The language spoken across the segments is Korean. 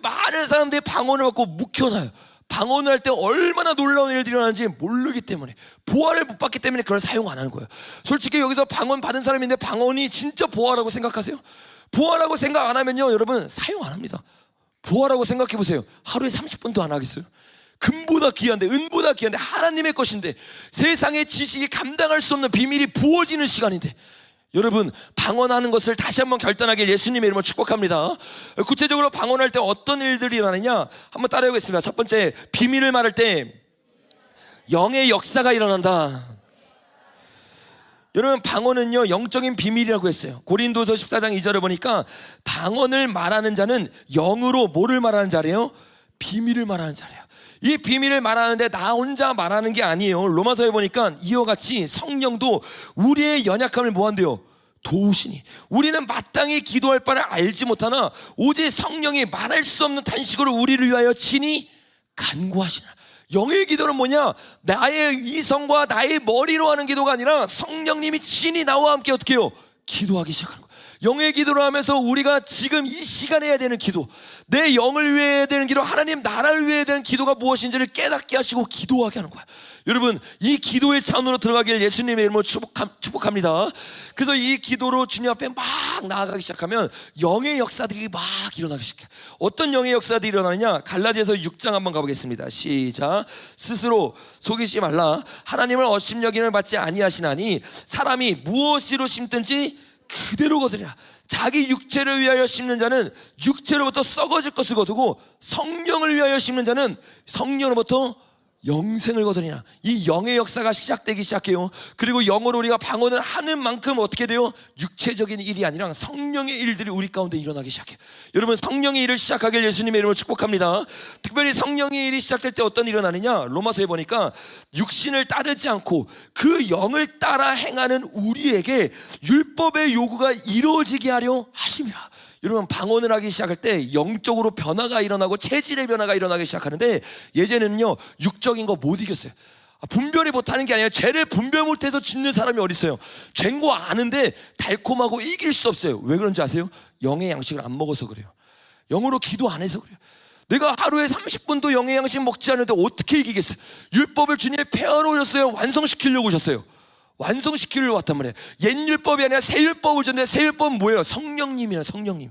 많은 사람들이 방언을 받고 묵혀놔요. 방언을 할 때 얼마나 놀라운 일들이 일어나는지 모르기 때문에, 보화를 못 받기 때문에 그걸 사용 안 하는 거예요. 솔직히 여기서 방언 받은 사람인데 방언이 진짜 보화라고 생각하세요? 보화라고 생각 안 하면요 여러분 사용 안 합니다. 보화라고 생각해 보세요. 하루에 30분도 안 하겠어요? 금보다 귀한데, 은보다 귀한데, 하나님의 것인데, 세상의 지식이 감당할 수 없는 비밀이 부어지는 시간인데, 여러분 방언하는 것을 다시 한번 결단하길 예수님의 이름으로 축복합니다. 구체적으로 방언할 때 어떤 일들이 일어나느냐 한번 따라해보겠습니다. 첫 번째, 비밀을 말할 때 영의 역사가 일어난다. 여러분 방언은요 영적인 비밀이라고 했어요. 고린도서 14장 2절에 보니까 방언을 말하는 자는 영으로 뭐를 말하는 자래요? 비밀을 말하는 자래요. 이 비밀을 말하는데 나 혼자 말하는 게 아니에요. 로마서에 보니까 이와 같이 성령도 우리의 연약함을 뭐한대요? 도우시니. 우리는 마땅히 기도할 바를 알지 못하나 오직 성령이 말할 수 없는 탄식으로 우리를 위하여 친히 간구하시나. 영의 기도는 뭐냐? 나의 이성과 나의 머리로 하는 기도가 아니라 성령님이 친히 나와 함께 어떻게 해요? 기도하기 시작하는 거예요. 영의 기도를 하면서 우리가 지금 이 시간에 해야 되는 기도, 내 영을 위해 해야 되는 기도, 하나님 나라를 위해 해야 되는 기도가 무엇인지를 깨닫게 하시고 기도하게 하는 거야. 여러분 이 기도의 차원으로 들어가길 예수님의 이름으로 축복합니다. 그래서 이 기도로 주님 앞에 막 나아가기 시작하면 영의 역사들이 막 일어나기 시작해. 어떤 영의 역사들이 일어나느냐? 갈라디아서 6장 한번 가보겠습니다. 시작. 스스로 속이지 말라. 하나님을 업신여김을 받지 아니하시나니 사람이 무엇으로 심든지 그대로 거두리라. 자기 육체를 위하여 심는 자는 육체로부터 썩어질 것을 거두고 성령을 위하여 심는 자는 성령으로부터 영생을 거두리라. 이 영의 역사가 시작되기 시작해요. 그리고 영어로 우리가 방언을 하는 만큼 어떻게 돼요? 육체적인 일이 아니라 성령의 일들이 우리 가운데 일어나기 시작해요. 여러분 성령의 일을 시작하길 예수님의 이름으로 축복합니다. 특별히 성령의 일이 시작될 때 어떤 일이 일어나느냐? 로마서에 보니까 육신을 따르지 않고 그 영을 따라 행하는 우리에게 율법의 요구가 이루어지게 하려 하심이라. 여러분 방언을 하기 시작할 때 영적으로 변화가 일어나고 체질의 변화가 일어나기 시작하는데, 예전에는요 육적인 거 못 이겼어요. 분별이 못하는 게 아니라 죄를 분별 못해서 짓는 사람이 어디 있어요? 죄인 거 아는데 달콤하고 이길 수 없어요. 왜 그런지 아세요? 영의 양식을 안 먹어서 그래요. 영으로 기도 안 해서 그래요. 내가 하루에 30분도 영의 양식 먹지 않는데 어떻게 이기겠어요? 율법을 주님이 폐하러 오셨어요? 완성시키려고 오셨어요? 완성시키려고 왔단 말이에요. 옛 율법이 아니라 새 율법을 줬는데, 새 율법은 뭐예요? 성령님이에요. 성령님.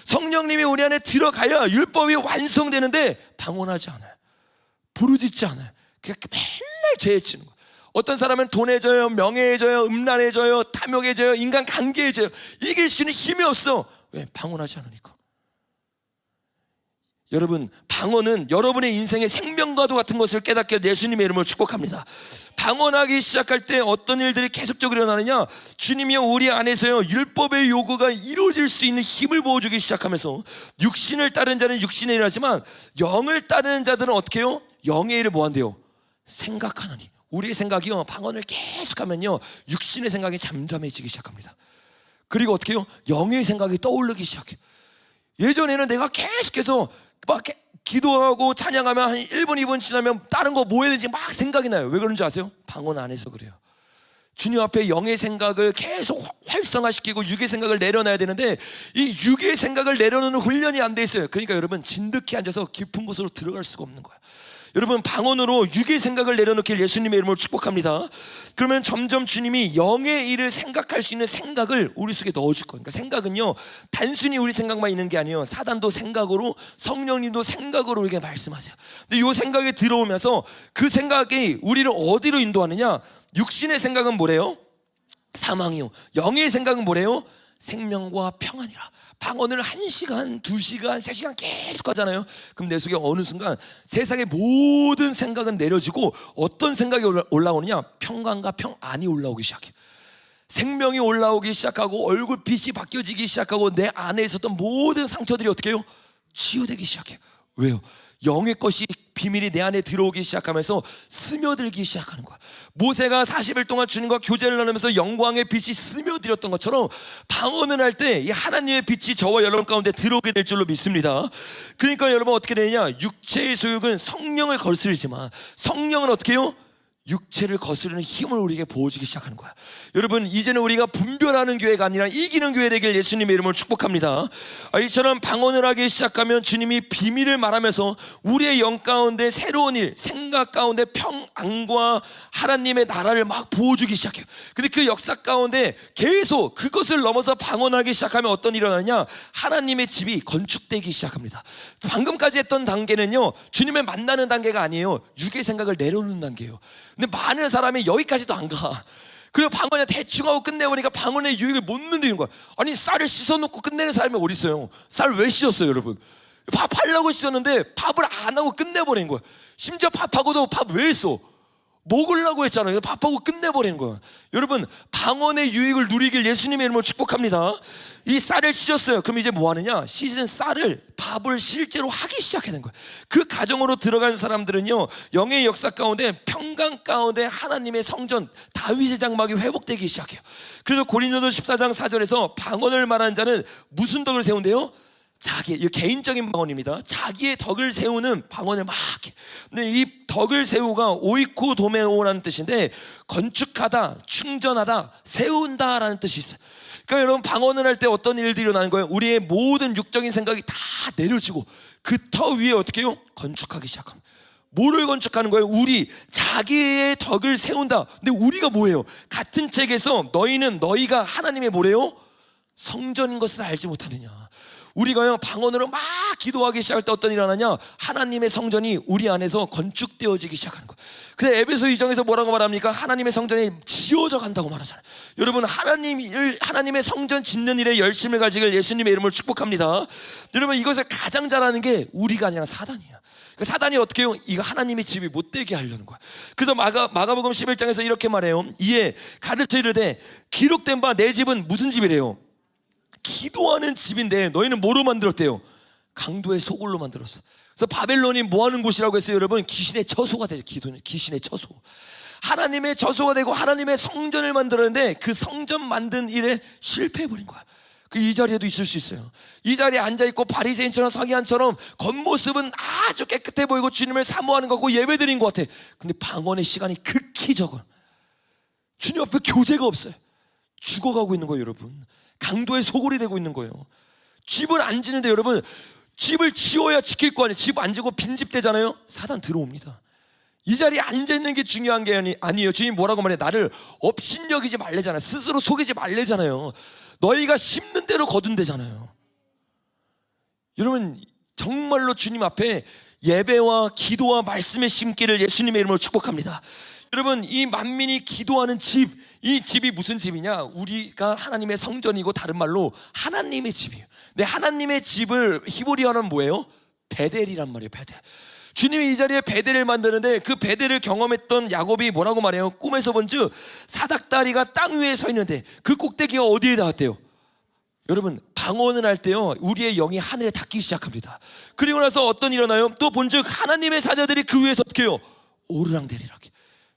성령님이 우리 안에 들어가야 율법이 완성되는데 방언하지 않아요. 부르짖지 않아요. 그냥 맨날 죄에 치는 거예요. 어떤 사람은 돈에 져요, 명예에 져요, 음란에 져요, 탐욕에 져요, 인간 관계에 져요. 이길 수 있는 힘이 없어. 왜? 방언하지 않으니까. 여러분 방언은 여러분의 인생의 생명과도 같은 것을 깨닫게 예수님의 이름으로 축복합니다. 방언하기 시작할 때 어떤 일들이 계속적으로 일어나느냐? 주님이요 우리 안에서요 율법의 요구가 이루어질 수 있는 힘을 부어주기 시작하면서, 육신을 따르는 자는 육신의 일을 하지만 영을 따르는 자들은 어떻게 해요? 영의 일을 뭐한대요? 생각하느니. 우리의 생각이요 방언을 계속하면요 육신의 생각이 잠잠해지기 시작합니다. 그리고 어떻게 해요? 영의 생각이 떠오르기 시작해요. 예전에는 내가 계속해서 막 기도하고 찬양하면 한 1분 2분 지나면 다른 거 뭐 해야 되는지 막 생각이 나요. 왜 그런지 아세요? 방언 안 해서 그래요. 주님 앞에 영의 생각을 계속 활성화시키고 육의 생각을 내려놔야 되는데, 이 육의 생각을 내려놓는 훈련이 안 돼 있어요. 그러니까 여러분 진득히 앉아서 깊은 곳으로 들어갈 수가 없는 거예요. 여러분 방언으로 육의 생각을 내려놓길 예수님의 이름으로 축복합니다. 그러면 점점 주님이 영의 일을 생각할 수 있는 생각을 우리 속에 넣어줄 거예요. 그러니까 생각은요 단순히 우리 생각만 있는 게 아니에요. 사단도 생각으로, 성령님도 생각으로 우리에게 말씀하세요. 근데 이 생각이 들어오면서 그 생각이 우리를 어디로 인도하느냐? 육신의 생각은 뭐래요? 사망이요. 영의 생각은 뭐래요? 생명과 평안이라. 방언을 1시간, 2시간, 3시간 계속 하잖아요. 그럼 내 속에 어느 순간 세상의 모든 생각은 내려지고 어떤 생각이 올라오느냐? 평강과 평안이 올라오기 시작해. 생명이 올라오기 시작하고 얼굴빛이 바뀌어지기 시작하고 내 안에 있었던 모든 상처들이 어떻게 해요? 치유되기 시작해요. 왜요? 영의 것이 비밀이 내 안에 들어오기 시작하면서 스며들기 시작하는 거야. 모세가 40일 동안 주님과 교제를 나누면서 영광의 빛이 스며들었던 것처럼 방언을 할 때 이 하나님의 빛이 저와 여러분 가운데 들어오게 될 줄로 믿습니다. 그러니까 여러분 어떻게 되느냐? 육체의 소욕은 성령을 거스르지만 성령은 어떻게 해요? 육체를 거스르는 힘을 우리에게 부어주기 시작하는 거야. 여러분, 이제는 우리가 분별하는 교회가 아니라 이기는 교회 되길 예수님의 이름으로 축복합니다. 이처럼 방언을 하기 시작하면 주님이 비밀을 말하면서 우리의 영 가운데 새로운 일, 생각 가운데 평안과 하나님의 나라를 막 부어주기 시작해요. 근데 그 역사 가운데 계속 그것을 넘어서 방언하기 시작하면 어떤 일이 일어나냐? 하나님의 집이 건축되기 시작합니다. 방금까지 했던 단계는요, 주님을 만나는 단계가 아니에요. 육의 생각을 내려놓는 단계예요. 근데 많은 사람이 여기까지도 안 가. 그리고 방언에 대충 하고 끝내보니까 방언의 유익을 못 누리는 거야. 아니, 쌀을 씻어놓고 끝내는 사람이 어디 있어요? 쌀 왜 씻었어요, 여러분? 밥 하려고 씻었는데 밥을 안 하고 끝내버린 거야. 심지어 밥하고도 밥 왜 했어? 먹으려고 했잖아요. 밥하고 끝내버리는 거야. 여러분, 방언의 유익을 누리길 예수님의 이름으로 축복합니다. 이 쌀을 씻었어요. 그럼 이제 뭐 하느냐? 씻은 쌀을 밥을 실제로 하기 시작하는 거예요. 그 가정으로 들어간 사람들은요, 영의 역사 가운데 평강 가운데 하나님의 성전 다윗의 장막이 회복되기 시작해요. 그래서 고린도서 14장 4절에서 방언을 말하는 자는 무슨 덕을 세운대요? 자기, 이 개인적인 방언입니다. 자기의 덕을 세우는 방언을 막 해. 근데 이 덕을 세우가 오이코 도메오라는 뜻인데, 건축하다, 충전하다, 세운다라는 뜻이 있어요. 그러니까 여러분, 방언을 할 때 어떤 일들이 일어나는 거예요? 우리의 모든 육적인 생각이 다 내려지고 그 터 위에 어떻게 해요? 건축하기 시작합니다. 뭐를 건축하는 거예요? 우리 자기의 덕을 세운다. 근데 우리가 뭐예요? 같은 책에서 너희가 하나님의 뭐래요? 성전인 것을 알지 못하느냐. 우리가요, 방언으로 막 기도하기 시작할 때 어떤 일이 일어나냐? 하나님의 성전이 우리 안에서 건축되어지기 시작하는 거예요. 근데 에베소 2장에서 뭐라고 말합니까? 하나님의 성전이 지어져 간다고 말하잖아요. 여러분, 하나님의 성전 짓는 일에 열심을 가지길 예수님의 이름으로 축복합니다. 여러분, 이것을 가장 잘하는 게 우리가 아니라 사단이야. 그 사단이 어떻게 해요? 이거 하나님의 집이 못 되게 하려는 거야. 그래서 마가복음 11장에서 이렇게 말해요. 이에 가르쳐 이르되 기록된 바 내 집은 무슨 집이래요? 기도하는 집인데 너희는 뭐로 만들었대요? 강도의 소굴로 만들었어. 그래서 바벨론이 뭐 하는 곳이라고 했어요, 여러분? 귀신의 처소가 되죠. 기도는 귀신의 처소. 하나님의 처소가 되고 하나님의 성전을 만들었는데 그 성전 만든 일에 실패해버린 거야. 이 자리에도 있을 수 있어요. 이 자리에 앉아있고 바리새인처럼 서기관처럼 겉모습은 아주 깨끗해 보이고 주님을 사모하는 것 같고 예배드린 것 같아. 근데 방언의 시간이 극히 적어. 주님 앞에 교제가 없어요. 죽어가고 있는 거예요, 여러분. 강도의 소굴이 되고 있는 거예요. 집을 안 지는데 여러분, 집을 지어야 지킬 거 아니에요. 집 안 지고 빈집 되잖아요. 사단 들어옵니다. 이 자리에 앉아있는 게 중요한 게 아니에요. 주님 뭐라고 말해요? 나를 업신여기지 말래잖아요. 스스로 속이지 말래잖아요. 너희가 심는 대로 거둔대잖아요. 여러분, 정말로 주님 앞에 예배와 기도와 말씀의 심기를 예수님의 이름으로 축복합니다. 여러분, 이 만민이 기도하는 집, 이 집이 무슨 집이냐? 우리가 하나님의 성전이고 다른 말로 하나님의 집이에요. 근데 하나님의 집을 히브리어는 뭐예요? 베델이란 말이에요. 베델. 주님이 이 자리에 베델을 만드는데 그 베델을 경험했던 야곱이 뭐라고 말해요? 꿈에서 본즉 사닥다리가 땅 위에 서 있는데 그 꼭대기가 어디에 닿았대요? 여러분, 방언을 할 때요, 우리의 영이 하늘에 닿기 시작합니다. 그리고 나서 어떤 일이 일어나요? 또 본즉 하나님의 사자들이 그 위에서 어떻게 해요? 오르락내리락.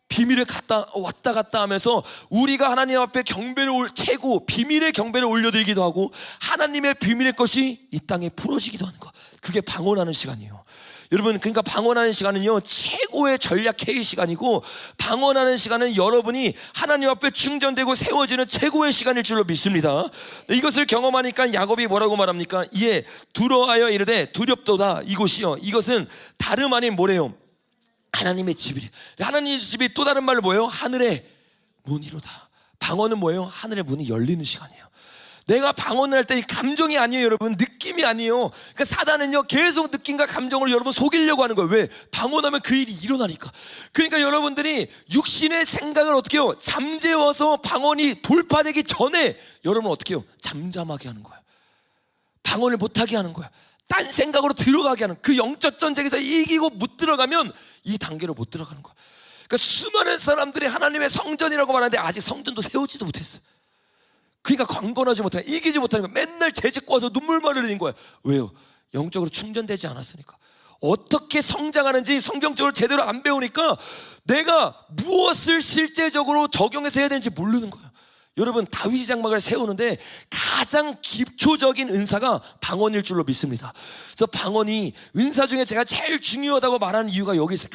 비밀을 왔다 갔다 하면서 우리가 하나님 앞에 경배를 채고 비밀의 경배를 올려드리기도 하고 하나님의 비밀의 것이 이 땅에 풀어지기도 하는 거. 그게 방언하는 시간이에요. 여러분, 그러니까 방언하는 시간은요, 최고의 전략 회의 시간이고, 방언하는 시간은 여러분이 하나님 앞에 충전되고 세워지는 최고의 시간일 줄로 믿습니다. 이것을 경험하니까 야곱이 뭐라고 말합니까? 이에 두려워하여 이르되 두렵도다 이곳이요, 이것은 다름 아닌 뭐래요? 하나님의 집이래. 하나님의 집이 또 다른 말로 뭐예요? 하늘의 문이로다. 방언은 뭐예요? 하늘의 문이 열리는 시간이에요. 내가 방언을 할 때 감정이 아니에요, 여러분. 느낌이 아니에요. 그러니까 사단은요, 계속 느낌과 감정으로 여러분 속이려고 하는 거예요. 왜? 방언하면 그 일이 일어나니까. 그러니까 여러분들이 육신의 생각을 어떻게 해요? 잠재워서 방언이 돌파되기 전에 여러분 어떻게 해요? 잠잠하게 하는 거예요. 방언을 못하게 하는 거야. 딴 생각으로 들어가게 하는, 그 영적 전쟁에서 이기고 못 들어가면 이 단계로 못 들어가는 거야. 그러니까 수많은 사람들이 하나님의 성전이라고 말하는데 아직 성전도 세우지도 못했어요. 그러니까 강건하지 못하는, 이기지 못하는 거야. 맨날 재짓고 와서 눈물만 흘리는 거야. 왜요? 영적으로 충전되지 않았으니까. 어떻게 성장하는지 성경적으로 제대로 안 배우니까 내가 무엇을 실제적으로 적용해서 해야 되는지 모르는 거예요. 여러분, 다윗이 장막을 세우는데 가장 기초적인 은사가 방언일 줄로 믿습니다. 그래서 방언이 은사 중에 제가 제일 중요하다고 말하는 이유가 여기 있어요.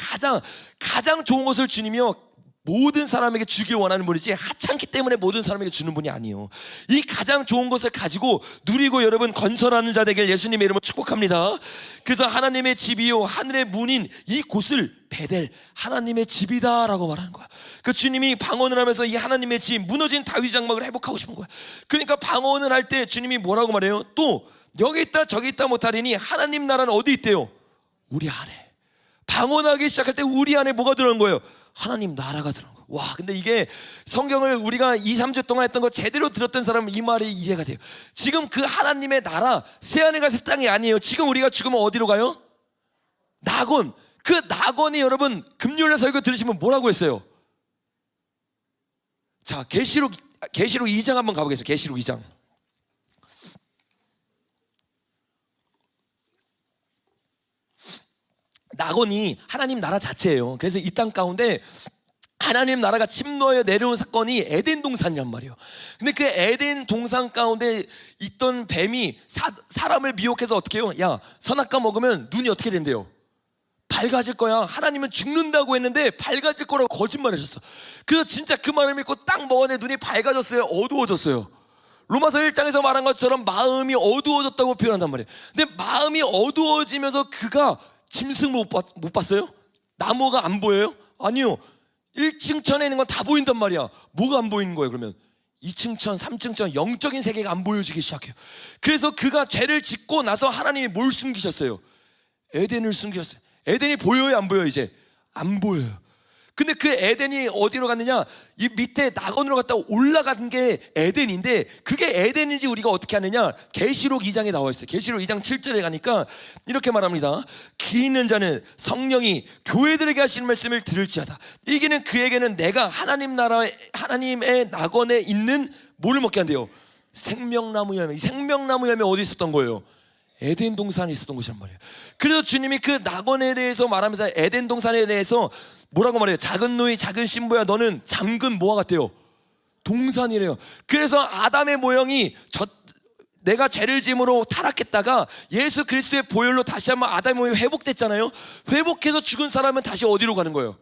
가장 좋은 것을 주님이요, 모든 사람에게 주길 원하는 분이지 하찮기 때문에 모든 사람에게 주는 분이 아니에요. 이 가장 좋은 것을 가지고 누리고 여러분 건설하는 자 되길 예수님의 이름으로 축복합니다. 그래서 하나님의 집이요 하늘의 문인 이 곳을 베델 하나님의 집이다 라고 말하는 거야. 그 주님이 방언을 하면서 이 하나님의 집 무너진 다윗 장막을 회복하고 싶은 거야. 그러니까 방언을 할 때 주님이 뭐라고 말해요? 또 여기 있다 저기 있다 못하리니 하나님 나라는 어디 있대요? 우리 안에. 방언하기 시작할 때 우리 안에 뭐가 들어온 거예요? 하나님 나라가 들어온 거예요. 와, 근데 이게 성경을 우리가 2, 3주 동안 했던 거 제대로 들었던 사람은 이 말이 이해가 돼요. 지금 그 하나님의 나라 새하늘과 새 땅이 아니에요. 지금 우리가 죽으면 어디로 가요? 낙원. 그 낙원이 여러분 금요일날 설교 들으시면 뭐라고 했어요? 자, 계시록 2장 한번 가보겠습니다. 계시록 2장. 낙원이 하나님 나라 자체예요. 그래서 이 땅 가운데 하나님 나라가 침노하여 내려온 사건이 에덴 동산이란 말이에요. 근데 그 에덴 동산 가운데 있던 뱀이 사람을 미혹해서 어떻게 해요? 야, 선악과 먹으면 눈이 어떻게 된대요? 밝아질 거야. 하나님은 죽는다고 했는데 밝아질 거라고 거짓말 하셨어. 그래서 진짜 그 말을 믿고 딱 먹었는데 눈이 밝아졌어요? 어두워졌어요? 로마서 1장에서 말한 것처럼 마음이 어두워졌다고 표현한단 말이에요. 근데 마음이 어두워지면서 그가 짐승을 못 봤어요? 나무가 안 보여요? 아니요. 1층 천에 있는 건 다 보인단 말이야. 뭐가 안 보이는 거예요 그러면? 2층 천, 3층 천 영적인 세계가 안 보여지기 시작해요. 그래서 그가 죄를 짓고 나서 하나님이 뭘 숨기셨어요? 에덴을 숨기셨어요. 에덴이 보여요 안 보여요? 이제 안 보여요. 근데 그 에덴이 어디로 갔느냐? 이 밑에 낙원으로 갔다 올라간 게 에덴인데 그게 에덴인지 우리가 어떻게 하느냐? 계시록 2장에 나와 있어요. 계시록 2장 7절에 가니까 이렇게 말합니다. 귀 있는 자는 성령이 교회들에게 하시는 말씀을 들을지어다. 이게는 그에게는 내가 하나님 나라 하나님의 낙원에 있는 뭐를 먹게 한대요? 생명나무 열매. 이 생명나무 열매 어디 있었던 거예요? 에덴 동산에 있었던 곳이란 말이에요. 그래서 주님이 그 낙원에 대해서 말하면서 에덴 동산에 대해서 뭐라고 말해요? 작은 누이 작은 신부야 너는 잠근 뭐와 같대요? 동산이래요. 그래서 아담의 모형이 내가 죄를 지음으로 타락했다가 예수 그리스도의 보혈로 다시 한번 아담의 모형이 회복됐잖아요. 회복해서 죽은 사람은 다시 어디로 가는 거예요?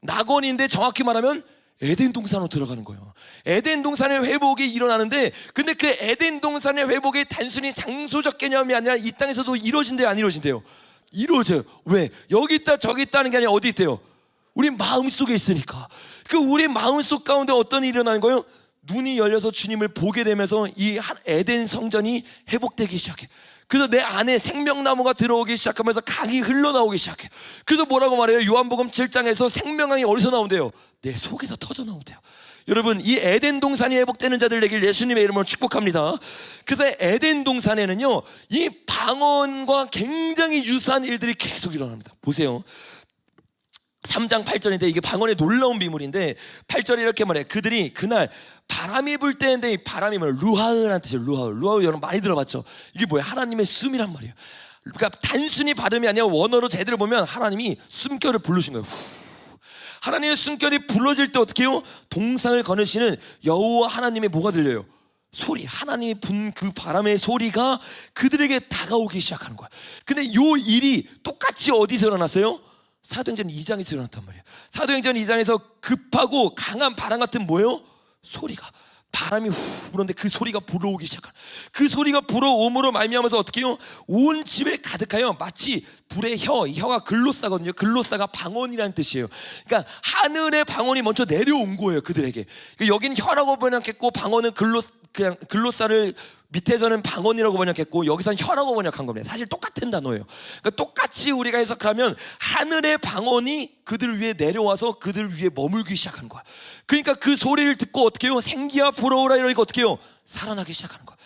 낙원인데 정확히 말하면 에덴 동산으로 들어가는 거예요. 에덴 동산의 회복이 일어나는데 근데 그 에덴 동산의 회복이 단순히 장소적 개념이 아니라 이 땅에서도 이루어진대요 안 이루어진대요? 이루어져요. 왜? 여기 있다 저기 있다는 게 아니라 어디 있대요? 우리 마음속에 있으니까. 그 우리 마음속 가운데 어떤 일이 일어나는 거예요? 눈이 열려서 주님을 보게 되면서 이 에덴 성전이 회복되기 시작해. 그래서 내 안에 생명나무가 들어오기 시작하면서 강이 흘러나오기 시작해. 그래서 뭐라고 말해요? 요한복음 7장에서 생명강이 어디서 나온대요? 내 속에서 터져 나온대요. 여러분 이 에덴 동산이 회복되는 자들 되길 예수님의 이름으로 축복합니다. 그래서 에덴 동산에는요 이 방언과 굉장히 유사한 일들이 계속 일어납니다. 보세요. 3장 8절인데 이게 방언의 놀라운 비밀인데 8절에 이렇게 말해요. 그들이 그날 바람이 불 때인데 이 바람이 뭐예요? 루하흐라는 뜻이에요. 루하흐 여러분 많이 들어봤죠? 이게 뭐예요? 하나님의 숨이란 말이에요. 그러니까 단순히 발음이 아니라 원어로 제대로 보면 하나님이 숨결을 부르신 거예요. 하나님의 숨결이 불러질 때 어떻게 해요? 동상을 거느시는 여호와 하나님의 뭐가 들려요? 소리. 하나님이 분 그 바람의 소리가 그들에게 다가오기 시작하는 거야. 근데 요 일이 똑같이 어디서 일어났어요? 사도행전 2장에서 일어났단 말이에요. 사도행전 2장에서 급하고 강한 바람 같은 뭐예요? 소리가 바람이 후 부는데 그 소리가 불어오기 시작한 그 소리가 불어옴으로 말미암아서 어떻게 해요? 온 집에 가득하여 마치 불의 혀가 글로싸거든요. 글로싸가 방언이라는 뜻이에요. 그러니까 하늘의 방언이 먼저 내려온 거예요 그들에게. 그러니까 여기는 혀라고 번역했고 방언은 그냥 글로싸를 밑에서는 방언이라고 번역했고 여기서는 혀라고 번역한 겁니다. 사실 똑같은 단어예요. 그러니까 똑같이 우리가 해석하면 하늘의 방언이 그들 위에 내려와서 그들 위에 머물기 시작하는 거야. 그러니까 그 소리를 듣고 어떻게 해요? 생기야 불어오라 이러니까 어떻게 해요? 살아나기 시작하는 거야.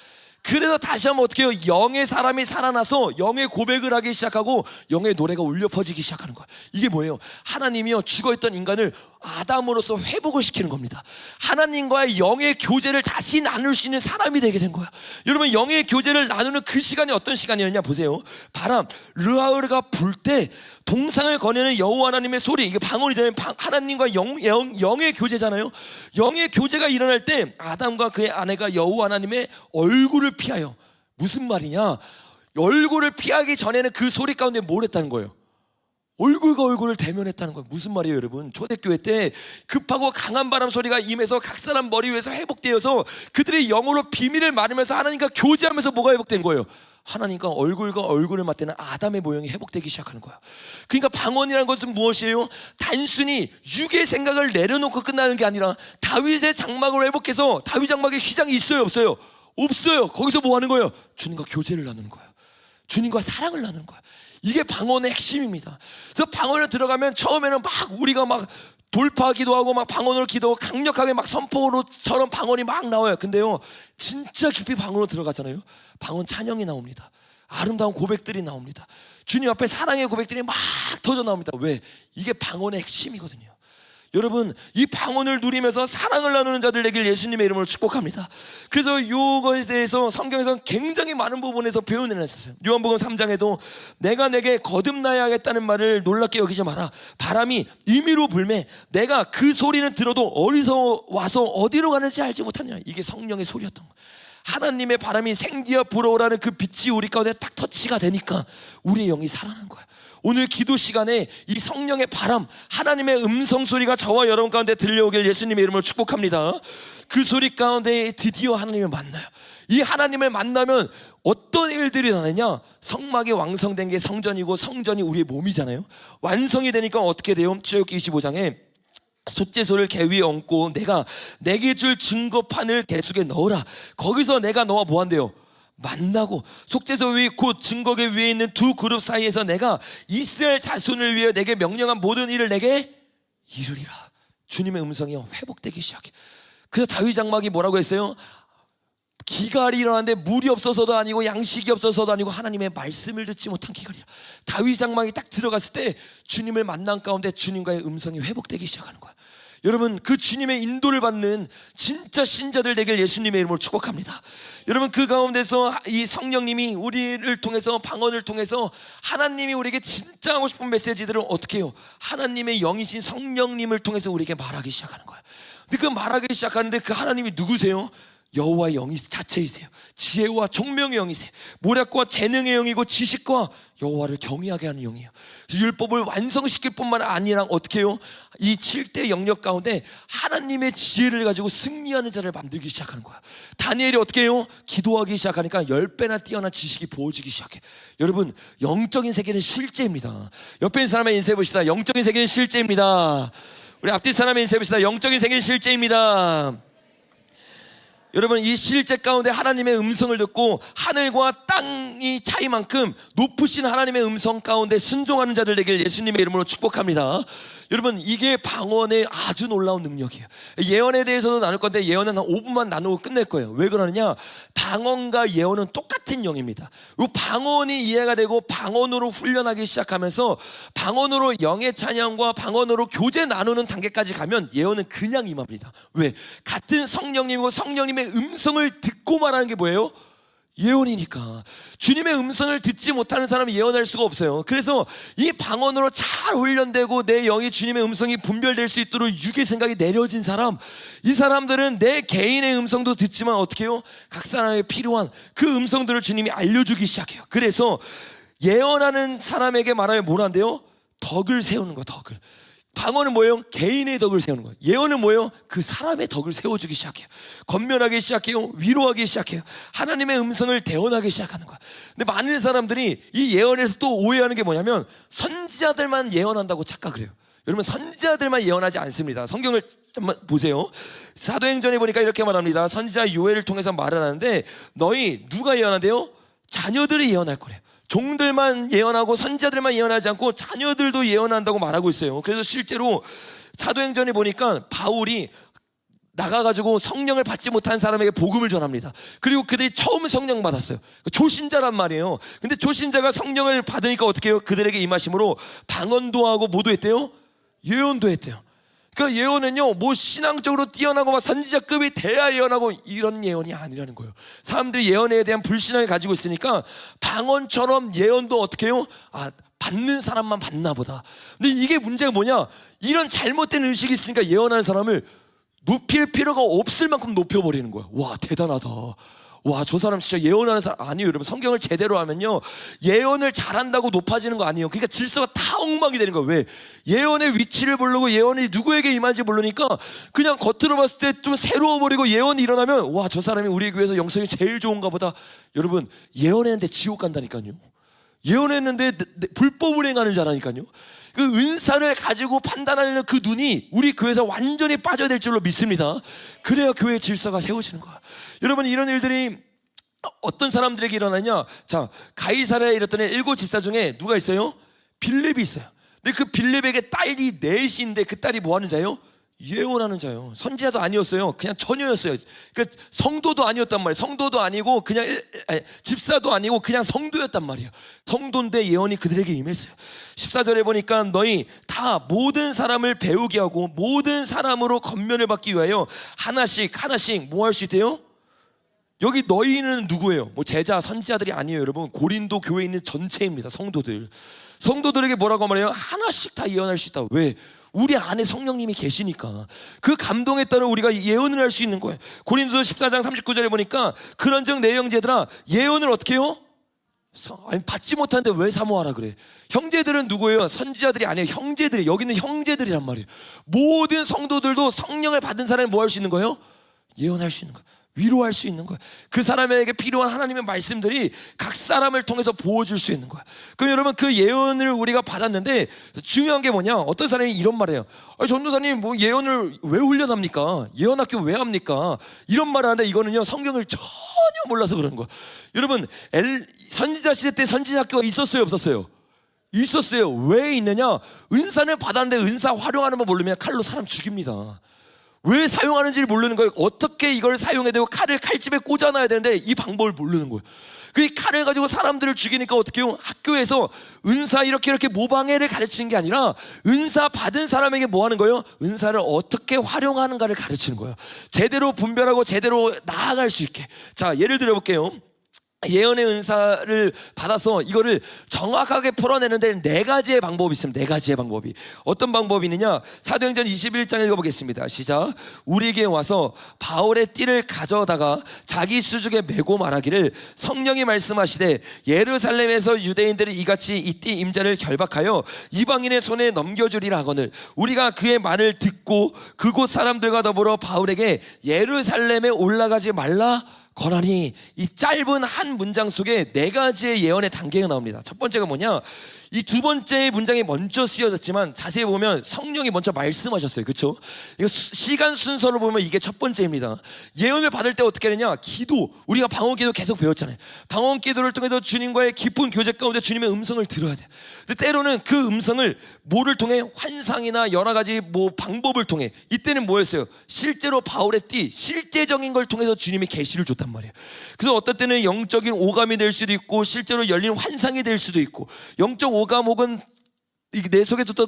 그래서 다시 한번 어떻게 해요? 영의 사람이 살아나서 영의 고백을 하기 시작하고 영의 노래가 울려 퍼지기 시작하는 거야. 이게 뭐예요? 하나님이요 죽어있던 인간을 아담으로서 회복을 시키는 겁니다. 하나님과의 영의 교제를 다시 나눌 수 있는 사람이 되게 된 거야. 여러분 영의 교제를 나누는 그 시간이 어떤 시간이었냐 보세요. 바람 르하흐르가 불 때 동상을 거느는 여호와 하나님의 소리, 이게 방언이잖아요. 하나님과 영의 교제잖아요. 영의 교제가 일어날 때 아담과 그의 아내가 여호와 하나님의 얼굴을 피하여, 무슨 말이냐, 얼굴을 피하기 전에는 그 소리 가운데 뭘 했다는 거예요? 얼굴과 얼굴을 대면했다는 거예요. 무슨 말이에요 여러분? 초대교회 때 급하고 강한 바람 소리가 임해서 각 사람 머리 위에서 회복되어서 그들의 영으로 비밀을 말하면서 하나님과 교제하면서 뭐가 회복된 거예요? 하나님과 얼굴과 얼굴을 맞대는 아담의 모형이 회복되기 시작하는 거야. 그러니까 방언이라는 것은 무엇이에요? 단순히 육의 생각을 내려놓고 끝나는 게 아니라 다윗의 장막을 회복해서 다윗 장막에 휘장이 있어요 없어요? 없어요. 거기서 뭐 하는 거예요? 주님과 교제를 나누는 거예요. 주님과 사랑을 나누는 거예요. 이게 방언의 핵심입니다. 그래서 방언을 들어가면 처음에는 막 우리가 막 돌파하기도 하고 막 방언으로 기도하고 강력하게 막 선포로처럼 방언이 막 나와요. 근데요 진짜 깊이 방언으로 들어가잖아요. 방언 찬양이 나옵니다. 아름다운 고백들이 나옵니다. 주님 앞에 사랑의 고백들이 막 터져 나옵니다. 왜? 이게 방언의 핵심이거든요. 여러분 이 방언을 누리면서 사랑을 나누는 자들 되길 예수님의 이름으로 축복합니다. 그래서 이거에 대해서 성경에서 굉장히 많은 부분에서 표현을 했어요. 요한복음 3장에도 내가 내게 거듭나야 하겠다는 말을 놀랍게 여기지 마라. 바람이 임의로 불매 내가 그 소리는 들어도 어디서 와서 어디로 가는지 알지 못하냐. 이게 성령의 소리였던 거예요. 하나님의 바람이 생기어 불어오라는 그 빛이 우리 가운데 딱 터치가 되니까 우리의 영이 살아난 거야. 오늘 기도 시간에 이 성령의 바람, 하나님의 음성 소리가 저와 여러분 가운데 들려오길 예수님의 이름으로 축복합니다. 그 소리 가운데 드디어 하나님을 만나요. 이 하나님을 만나면 어떤 일들이 나느냐? 성막이 완성된 게 성전이고 성전이 우리의 몸이잖아요. 완성이 되니까 어떻게 돼요? 출애굽기 25장에 속죄소를 개 위에 얹고 내가 내게 줄 증거판을 개 속에 넣어라. 거기서 내가 너와 뭐 한대요? 만나고 속죄소 위 곧 증거계 위에 있는 두 그룹 사이에서 내가 이스라엘 자손을 위해 내게 명령한 모든 일을 내게 이루리라. 주님의 음성이 회복되기 시작해. 그래서 다윗 장막이 뭐라고 했어요? 기갈이 일어나는데 물이 없어서도 아니고 양식이 없어서도 아니고 하나님의 말씀을 듣지 못한 기갈이라. 다윗 장막이 딱 들어갔을 때 주님을 만난 가운데 주님과의 음성이 회복되기 시작하는 거야. 여러분 그 주님의 인도를 받는 진짜 신자들 되길 예수님의 이름으로 축복합니다. 여러분 그 가운데서 이 성령님이 우리를 통해서 방언을 통해서 하나님이 우리에게 진짜 하고 싶은 메시지들을 어떻게 해요? 하나님의 영이신 성령님을 통해서 우리에게 말하기 시작하는 거야. 근데 그 말하기 시작하는데 그 하나님이 누구세요? 여호와의 영이 자체이세요. 지혜와 총명의 영이세요. 모략과 재능의 영이고 지식과 여호와를 경외하게 하는 영이에요. 율법을 완성시킬 뿐만 아니라 어떻게 해요? 이 7대 영역 가운데 하나님의 지혜를 가지고 승리하는 자를 만들기 시작하는 거야. 다니엘이 어떻게 해요? 기도하기 시작하니까 10배나 뛰어난 지식이 부어지기 시작해. 여러분 영적인 세계는 실제입니다. 옆에 있는 사람의 인쇄해 봅시다. 영적인 세계는 실제입니다. 우리 앞뒤 사람의 인쇄해 봅시다. 영적인 세계는 실제입니다. 여러분 이 실제 가운데 하나님의 음성을 듣고 하늘과 땅이 차이만큼 높으신 하나님의 음성 가운데 순종하는 자들 되길 예수님의 이름으로 축복합니다. 여러분 이게 방언의 아주 놀라운 능력이에요. 예언에 대해서도 나눌 건데 예언은 한 5분만 나누고 끝낼 거예요. 왜 그러느냐? 방언과 예언은 똑같은 영입니다. 이 방언이 이해가 되고 방언으로 훈련하기 시작하면서 방언으로 영의 찬양과 방언으로 교제 나누는 단계까지 가면 예언은 그냥 임합니다. 왜? 같은 성령님이고 성령님의 음성을 듣고 말하는 게 뭐예요? 예언이니까. 주님의 음성을 듣지 못하는 사람은 예언할 수가 없어요. 그래서 이 방언으로 잘 훈련되고 내 영이 주님의 음성이 분별될 수 있도록 육의 생각이 내려진 사람, 이 사람들은 내 개인의 음성도 듣지만 어떻게 해요? 각 사람에 필요한 그 음성들을 주님이 알려주기 시작해요. 그래서 예언하는 사람에게 말하면 뭐란데요? 덕을 세우는 거, 덕을. 방언은 뭐예요? 개인의 덕을 세우는 거예요. 예언은 뭐예요? 그 사람의 덕을 세워주기 시작해요. 건면하기 시작해요. 위로하기 시작해요. 하나님의 음성을 대언하기 시작하는 거야. 근데 많은 사람들이 이 예언에서 또 오해하는 게 뭐냐면 선지자들만 예언한다고 착각을 해요. 여러분 선지자들만 예언하지 않습니다. 성경을 한번 보세요. 사도행전에 보니까 이렇게 말합니다. 선지자 요엘을 통해서 말을 하는데 너희 누가 예언한대요? 자녀들이 예언할 거래요. 종들만 예언하고 선지자들만 예언하지 않고 자녀들도 예언한다고 말하고 있어요. 그래서 실제로 사도행전에 보니까 바울이 나가가지고 성령을 받지 못한 사람에게 복음을 전합니다. 그리고 그들이 처음 성령 받았어요. 초신자란 말이에요. 근데 초신자가 성령을 받으니까 어떻게 해요? 그들에게 임하심으로 방언도 하고 뭐도 했대요? 예언도 했대요. 그러니까 예언은요 뭐 신앙적으로 뛰어나고 막 선지자급이 돼야 예언하고 이런 예언이 아니라는 거예요. 사람들이 예언에 대한 불신앙을 가지고 있으니까 방언처럼 예언도 어떻게 해요? 아 받는 사람만 받나 보다. 근데 이게 문제가 뭐냐? 이런 잘못된 의식이 있으니까 예언하는 사람을 높일 필요가 없을 만큼 높여버리는 거야. 와 대단하다. 와, 저 사람 진짜 예언하는 사람 아니에요. 여러분, 성경을 제대로 하면요, 예언을 잘한다고 높아지는 거 아니에요. 그러니까 질서가 다 엉망이 되는 거예요. 왜? 예언의 위치를 모르고 예언이 누구에게 임한지 모르니까 그냥 겉으로 봤을 때 좀 새로워 버리고, 예언이 일어나면 와, 저 사람이 우리 교회에서 영성이 제일 좋은가 보다. 여러분, 예언했는데 지옥 간다니까요. 예언했는데 불법을 행하는 자라니까요. 그 은사를 가지고 판단하는 그 눈이 우리 교회에서 완전히 빠져야 될 줄로 믿습니다. 그래야 교회의 질서가 세워지는 거야. 여러분, 이런 일들이 어떤 사람들에게 일어나냐? 자, 가이사랴에 이랬더니 7 집사 중에 누가 있어요? 빌렙이 있어요. 근데 그 빌렙에게 딸이 넷인데 그 딸이 뭐 하는 자예요? 예언하는 자예요. 선지자도 아니었어요. 그냥 처녀였어요. 그러니까 성도도 아니었단 말이에요. 성도도 아니고 그냥 집사도 아니고 그냥 성도였단 말이에요. 성도인데 예언이 그들에게 임했어요. 14절에 보니까 너희 다 모든 사람을 배우게 하고 모든 사람으로 권면을 받기 위하여 하나씩 뭐 할 수 있대요? 여기 너희는 누구예요? 뭐 제자, 선지자들이 아니에요. 여러분, 고린도 교회에 있는 전체입니다. 성도들에게 뭐라고 말해요? 하나씩 다 예언할 수 있다. 왜? 우리 안에 성령님이 계시니까. 그 감동에 따라 우리가 예언을 할 수 있는 거예요. 고린도서 14장 39절에 보니까 그런즉 내 형제들아, 예언을 어떻게 해요? 아니, 받지 못하는데 왜 사모하라 그래? 형제들은 누구예요? 선지자들이 아니에요. 형제들이. 여기는 형제들이란 말이에요. 모든 성도들도 성령을 받은 사람이 뭐 할 수 있는 거예요? 예언할 수 있는 거예요. 위로할 수 있는 거예요. 그 사람에게 필요한 하나님의 말씀들이 각 사람을 통해서 부어줄 수 있는 거예요. 그럼 여러분, 그 예언을 우리가 받았는데 중요한 게 뭐냐? 어떤 사람이 이런 말을 해요. 전도사님, 뭐 예언을 왜 훈련합니까? 예언학교 왜 합니까? 이런 말을 하는데 이거는요, 성경을 전혀 몰라서 그러는 거예요. 여러분, 선지자 시대 때 선지자 학교가 있었어요, 없었어요? 있었어요. 왜 있느냐? 은사를 받았는데 은사 활용하는 법 모르면 칼로 사람 죽입니다. 왜 사용하는지를 모르는 거예요. 어떻게 이걸 사용해야 되고, 칼을 칼집에 꽂아놔야 되는데 이 방법을 모르는 거예요. 그 칼을 가지고 사람들을 죽이니까 어떻게 해요? 학교에서 은사 이렇게 모방해를 가르치는 게 아니라 은사 받은 사람에게 뭐 하는 거예요? 은사를 어떻게 활용하는가를 가르치는 거예요. 제대로 분별하고 제대로 나아갈 수 있게. 자, 예를 들어 볼게요. 예언의 은사를 받아서 이거를 정확하게 풀어내는데 4가지의 방법이 있습니다. 4가지의 방법이. 어떤 방법이 있느냐? 사도행전 21장 읽어보겠습니다. 시작. 우리에게 와서 바울의 띠를 가져다가 자기 수중에 메고 말하기를, 성령이 말씀하시되 예루살렘에서 유대인들이 이같이 이 띠 임자를 결박하여 이방인의 손에 넘겨주리라 하거늘, 우리가 그의 말을 듣고 그곳 사람들과 더불어 바울에게 예루살렘에 올라가지 말라 권하니. 이 짧은 한 문장 속에 4가지의 예언의 단계가 나옵니다. 첫 번째가 뭐냐? 이 두 번째 문장이 먼저 쓰여졌지만 자세히 보면 성령이 먼저 말씀하셨어요. 그렇죠? 이거 시간 순서로 보면 이게 첫 번째입니다. 예언을 받을 때 어떻게 하느냐? 기도. 우리가 방언기도 계속 배웠잖아요. 방언기도를 통해서 주님과의 깊은 교제 가운데 주님의 음성을 들어야 돼. 근데 때로는 그 음성을 뭐를 통해? 환상이나 여러 가지 뭐 방법을 통해. 이때는 뭐였어요? 실제로 바울의 띠, 실제적인 걸 통해서 주님이 계시를 줬단 말이에요. 그래서 어떤 때는 영적인 오감이 될 수도 있고 실제로 열린 환상이 될 수도 있고, 영적 오감 혹은 내 속에서 또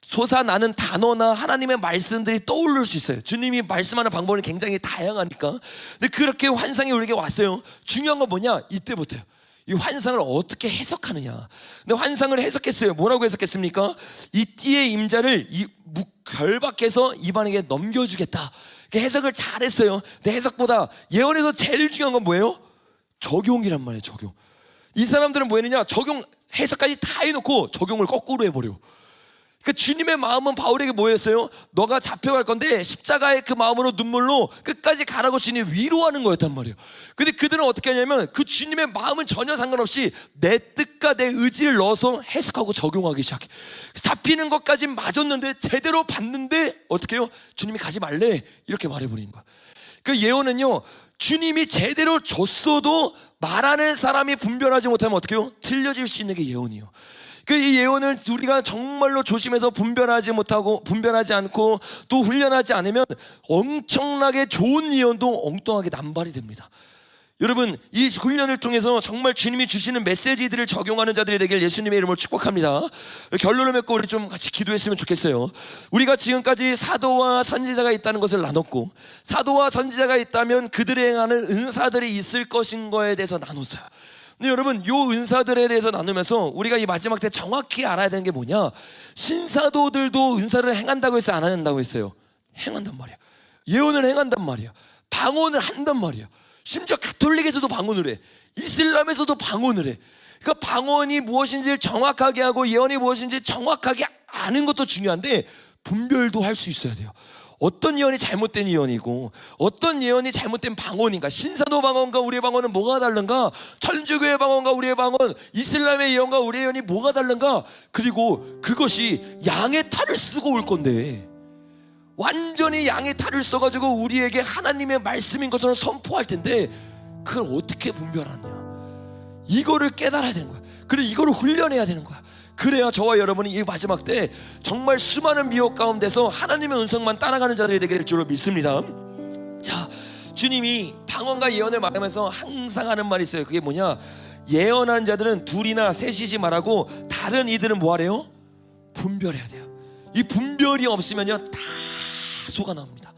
솟아나는 단어나 하나님의 말씀들이 떠오를 수 있어요. 주님이 말씀하는 방법은 굉장히 다양하니까. 근데 그렇게 환상이 우리에게 왔어요. 중요한 건 뭐냐? 이때부터요. 이 환상을 어떻게 해석하느냐. 근데 환상을 해석했어요. 뭐라고 해석했습니까? 이 띠의 임자를 결박해서 이방에게 넘겨주겠다. 해석을 잘했어요. 근데 해석보다 예언에서 제일 중요한 건 뭐예요? 적용이란 말이에요. 적용. 이 사람들은 뭐 했느냐? 적용, 해석까지 다 해놓고 적용을 거꾸로 해버려. 그러니까 주님의 마음은 바울에게 뭐였어요? 너가 잡혀갈 건데 십자가의 그 마음으로 눈물로 끝까지 가라고 주님이 위로하는 거였단 말이에요. 근데 그들은 어떻게 하냐면 그 주님의 마음은 전혀 상관없이 내 뜻과 내 의지를 넣어서 해석하고 적용하기 시작해. 잡히는 것까지 맞았는데 제대로 봤는데 어떻게 해요? 주님이 가지 말래 이렇게 말해버리는 거야. 그 예언은요, 주님이 제대로 줬어도 말하는 사람이 분별하지 못하면 어떻게 해요? 틀려질 수 있는 게 예언이에요. 이 예언을 우리가 정말로 조심해서 분별하지 않고 또 훈련하지 않으면 엄청나게 좋은 예언도 엉뚱하게 남발이 됩니다. 여러분, 이 훈련을 통해서 정말 주님이 주시는 메시지들을 적용하는 자들이 되길 예수님의 이름으로 축복합니다. 결론을 맺고 우리 좀 같이 기도했으면 좋겠어요. 우리가 지금까지 사도와 선지자가 있다는 것을 나눴고, 사도와 선지자가 있다면 그들이 행하는 은사들이 있을 것인 거에 대해서 나눴어요. 근데 여러분, 요 은사들에 대해서 나누면서 우리가 이 마지막 때 정확히 알아야 되는 게 뭐냐? 신사도들도 은사를 행한다고 했어요? 안 한다고 했어요? 행한단 말이야. 예언을 행한단 말이야. 방언을 한단 말이야. 심지어 가톨릭에서도 방언을 해. 이슬람에서도 방언을 해. 그러니까 방언이 무엇인지를 정확하게 하고 예언이 무엇인지 정확하게 아는 것도 중요한데 분별도 할 수 있어야 돼요. 어떤 예언이 잘못된 예언이고 어떤 예언이 잘못된 방언인가, 신사도 방언과 우리의 방언은 뭐가 다른가, 천주교의 방언과 우리의 방언, 이슬람의 예언과 우리의 예언이 뭐가 다른가, 그리고 그것이 양의 탈을 쓰고 올 건데 완전히 양의 탈을 써가지고 우리에게 하나님의 말씀인 것처럼 선포할 텐데 그걸 어떻게 분별하냐, 이거를 깨달아야 되는 거야. 그리고 이거를 훈련해야 되는 거야. 그래야 저와 여러분이 이 마지막 때 정말 수많은 미혹 가운데서 하나님의 은성만 따라가는 자들이 되게 될 줄로 믿습니다. 자, 주님이 방언과 예언을 말하면서 항상 하는 말이 있어요. 그게 뭐냐, 예언한 자들은 둘이나 셋이지 말하고 다른 이들은 뭐하래요? 분별해야 돼요. 이 분별이 없으면요 다 속아 나옵니다.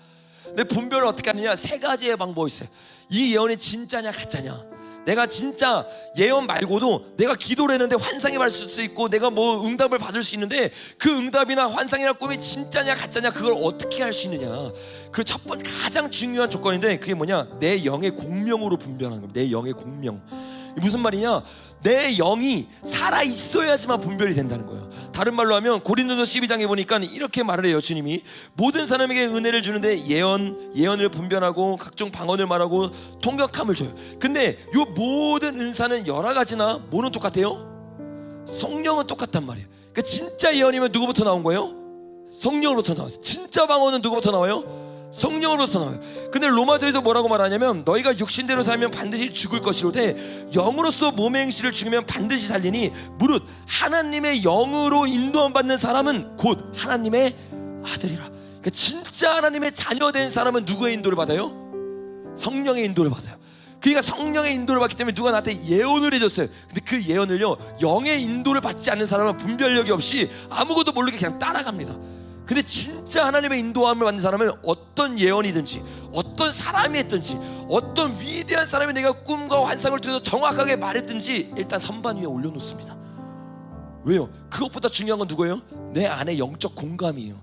근데 분별을 어떻게 하느냐, 세 가지의 방법이 있어요. 이 예언이 진짜냐 가짜냐. 내가 진짜 예언 말고도 내가 기도를 했는데 환상이 받을 수 있고 내가 뭐 응답을 받을 수 있는데 그 응답이나 환상이나 꿈이 진짜냐 가짜냐, 그걸 어떻게 할 수 있느냐. 그 첫 번째 가장 중요한 조건인데 그게 뭐냐, 내 영의 공명으로 분별하는 겁니다. 내 영의 공명. 무슨 말이냐, 내 영이 살아있어야지만 분별이 된다는 거예요. 다른 말로 하면 고린도서 12장에 보니까 이렇게 말을 해요. 주님이 모든 사람에게 은혜를 주는데 예언을 분별하고 각종 방언을 말하고 통역함을 줘요. 근데 이 모든 은사는 여러 가지나 뭐는 똑같아요? 성령은 똑같단 말이에요. 그러니까 진짜 예언이면 누구부터 나온 거예요? 성령으로부터 나왔어요. 진짜 방언은 누구부터 나와요? 성령으로서 나와요. 근데 로마서에서 뭐라고 말하냐면 너희가 육신대로 살면 반드시 죽을 것이로되 영으로서 몸의 행실을 죽이면 반드시 살리니 무릇 하나님의 영으로 인도함 받는 사람은 곧 하나님의 아들이라. 그러니까 진짜 하나님의 자녀된 사람은 누구의 인도를 받아요? 성령의 인도를 받아요. 그러니까 성령의 인도를 받기 때문에 누가 나한테 예언을 해줬어요. 근데 그 예언을요 영의 인도를 받지 않는 사람은 분별력이 없이 아무것도 모르게 그냥 따라갑니다. 근데 진짜 하나님의 인도함을 받는 사람은 어떤 예언이든지 어떤 사람이 했든지 어떤 위대한 사람이 내가 꿈과 환상을 통해서 정확하게 말했든지 일단 선반 위에 올려놓습니다. 왜요? 그것보다 중요한 건 누구예요? 내 안에 영적 공감이에요.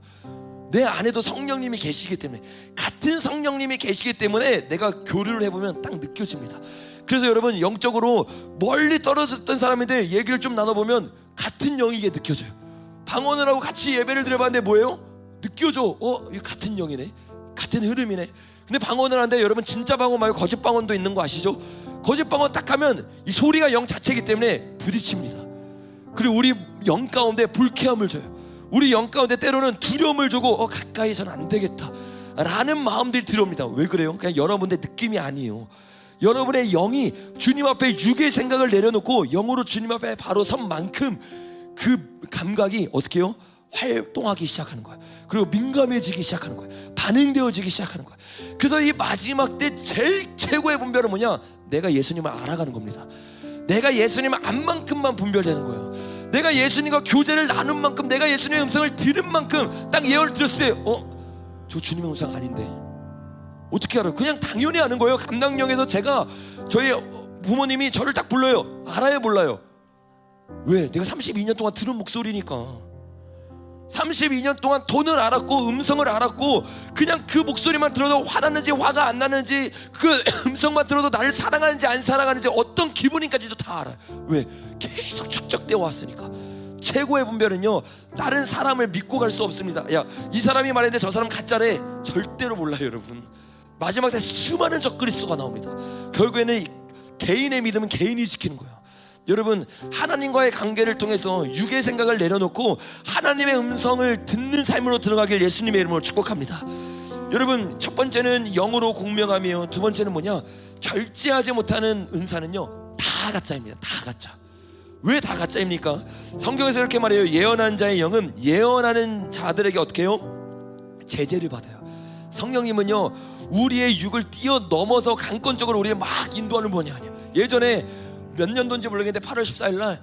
내 안에도 성령님이 계시기 때문에, 같은 성령님이 계시기 때문에 내가 교류를 해보면 딱 느껴집니다. 그래서 여러분 영적으로 멀리 떨어졌던 사람인데 얘기를 좀 나눠보면 같은 영이게 느껴져요. 방언을 하고 같이 예배를 드려봤는데 뭐예요? 느껴져. 이거 같은 영이네, 같은 흐름이네. 근데 방언을 하는데 여러분 진짜 방언 말고 거짓 방언도 있는 거 아시죠? 거짓 방언 딱 하면 이 소리가 영 자체이기 때문에 부딪힙니다. 그리고 우리 영 가운데 불쾌함을 줘요. 우리 영 가운데 때로는 두려움을 주고 가까이선 안 되겠다 라는 마음들이 들어옵니다. 왜 그래요? 그냥 여러분의 느낌이 아니에요. 여러분의 영이 주님 앞에 육의 생각을 내려놓고 영으로 주님 앞에 바로 선 만큼 그 감각이 어떻게 해요? 활동하기 시작하는 거야. 그리고 민감해지기 시작하는 거야. 반응되어지기 시작하는 거야. 그래서 이 마지막 때 제일 최고의 분별은 뭐냐? 내가 예수님을 알아가는 겁니다. 내가 예수님을 안 만큼만 분별되는 거예요. 내가 예수님과 교제를 나눈 만큼, 내가 예수님의 음성을 들은 만큼 딱 예언을 들었을 때 저 주님의 음성 아닌데 어떻게 알아요? 그냥 당연히 아는 거예요. 감당역에서 제가, 저희 부모님이 저를 딱 불러요. 알아요 몰라요? 왜? 내가 32년 동안 들은 목소리니까. 32년 동안 톤을 알았고 음성을 알았고 그냥 그 목소리만 들어도 화났는지 화가 안 나는지 그 음성만 들어도 나를 사랑하는지 안 사랑하는지 어떤 기분인가지도 다 알아요. 왜? 계속 축적되어 왔으니까. 최고의 분별은요 다른 사람을 믿고 갈 수 없습니다. 야, 이 사람이 말했는데 저 사람 가짜래, 절대로 몰라요 여러분. 마지막 때 수많은 적그리스도가 나옵니다. 결국에는 개인의 믿음은 개인이 지키는 거예요. 여러분 하나님과의 관계를 통해서 육의 생각을 내려놓고 하나님의 음성을 듣는 삶으로 들어가길 예수님의 이름으로 축복합니다. 여러분 첫 번째는 영으로 공명하며, 두 번째는 뭐냐, 절제하지 못하는 은사는요 다 가짜입니다. 다 가짜. 왜 다 가짜입니까? 성경에서 이렇게 말해요. 예언하는 자의 영은 예언하는 자들에게 어떻게 해요? 제재를 받아요. 성령님은요 우리의 육을 뛰어넘어서 강권적으로 우리를 막 인도하는 분이 아니에요. 예전에 몇 년도인지 모르겠는데 8월 14일 날